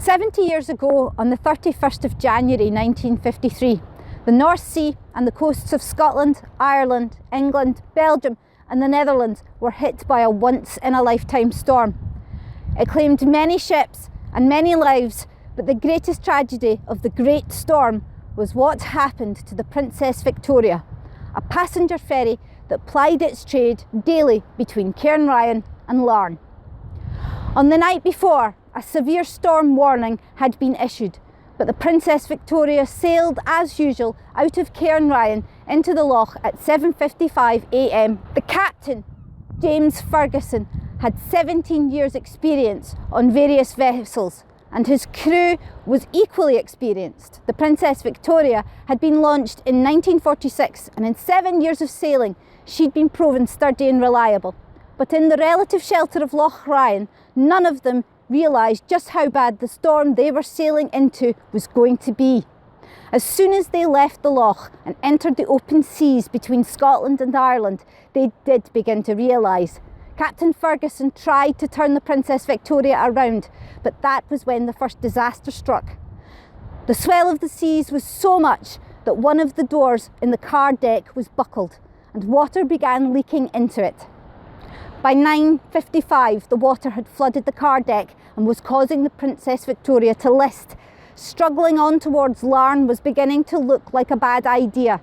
70 years ago, on the 31st of January 1953, the North Sea and the coasts of Scotland, Ireland, England, Belgium and the Netherlands were hit by a once-in-a-lifetime storm. It claimed many ships and many lives, but the greatest tragedy of the Great Storm was what happened to the Princess Victoria, a passenger ferry that plied its trade daily between Cairn Ryan and Larne. On the night before, a severe storm warning had been issued, but the Princess Victoria sailed as usual out of Cairn Ryan into the loch at 7:55 a.m. The captain, James Ferguson, had 17 years' experience on various vessels, and his crew was equally experienced. The Princess Victoria had been launched in 1946, and in 7 years of sailing she'd been proven sturdy and reliable. But in the relative shelter of Loch Ryan, none of them realised just how bad the storm they were sailing into was going to be. As soon as they left the loch and entered the open seas between Scotland and Ireland, they did begin to realise. Captain Ferguson tried to turn the Princess Victoria around, but that was when the first disaster struck. The swell of the seas was so much that one of the doors in the car deck was buckled and water began leaking into it. By 9:55, the water had flooded the car deck and was causing the Princess Victoria to list. Struggling on towards Larne was beginning to look like a bad idea.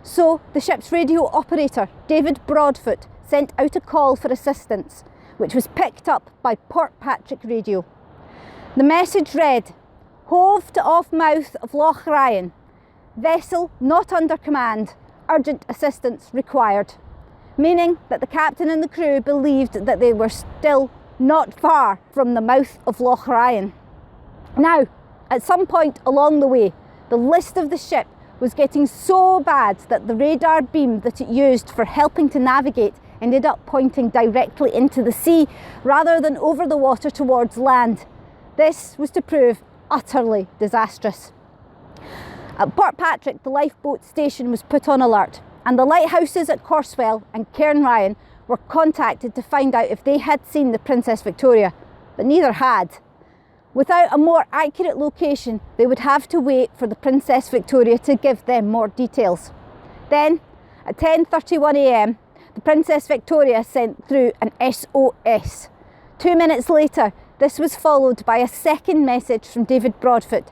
So the ship's radio operator, David Broadfoot, sent out a call for assistance, which was picked up by Portpatrick Radio. The message read, "Hove to off mouth of Loch Ryan. Vessel not under command. Urgent assistance required." Meaning that the captain and the crew believed that they were still not far from the mouth of Loch Ryan. Now, at some point along the way, the list of the ship was getting so bad that the radar beam that it used for helping to navigate ended up pointing directly into the sea rather than over the water towards land. This was to prove utterly disastrous. At Portpatrick, the lifeboat station was put on alert, and the lighthouses at Corswell and Cairn Ryan were contacted to find out if they had seen the Princess Victoria, but neither had. Without a more accurate location, they would have to wait for the Princess Victoria to give them more details. Then, at 10:31 a.m, the Princess Victoria sent through an SOS. 2 minutes later, this was followed by a second message from David Broadfoot.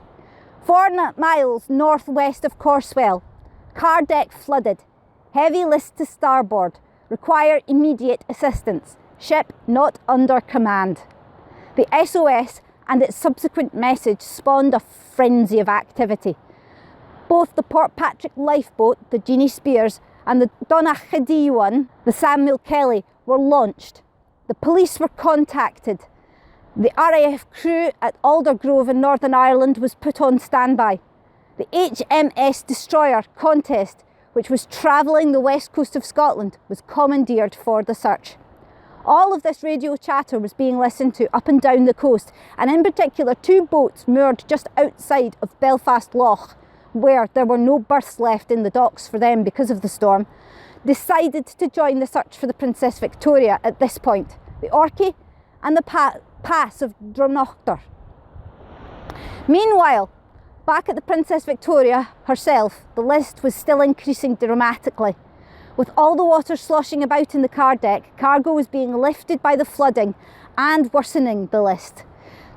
4 miles northwest of Corswell, car deck flooded. Heavy list to starboard. Require immediate assistance. Ship not under command. The SOS and its subsequent message spawned a frenzy of activity. Both the Portpatrick lifeboat, the Jeannie Spears, and the Donaghadee one, the Samuel Kelly, were launched. The police were contacted. The RAF crew at Aldergrove in Northern Ireland was put on standby. The HMS Destroyer Contest, which was travelling the west coast of Scotland, was commandeered for the search. All of this radio chatter was being listened to up and down the coast, and in particular 2 boats moored just outside of Belfast Loch, where there were no berths left in the docks for them because of the storm, decided to join the search for the Princess Victoria at this point, the Orkney and the Pass of Dronochtor. Meanwhile, back at the Princess Victoria herself, the list was still increasing dramatically. With all the water sloshing about in the car deck, cargo was being lifted by the flooding and worsening the list.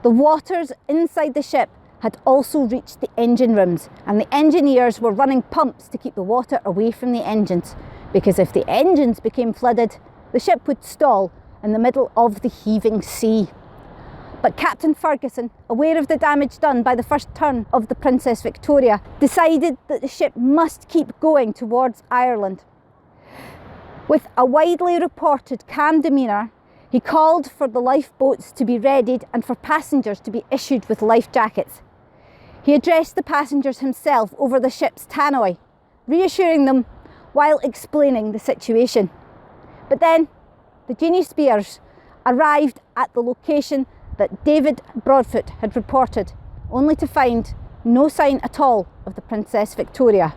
The waters inside the ship had also reached the engine rooms, and the engineers were running pumps to keep the water away from the engines, because if the engines became flooded, the ship would stall in the middle of the heaving sea. But Captain Ferguson, aware of the damage done by the first turn of the Princess Victoria, decided that the ship must keep going towards Ireland. With a widely reported calm demeanour, he called for the lifeboats to be readied and for passengers to be issued with life jackets. He addressed the passengers himself over the ship's tannoy, reassuring them while explaining the situation. But then the Jeannie Spears arrived at the location that David Broadfoot had reported, only to find no sign at all of the Princess Victoria.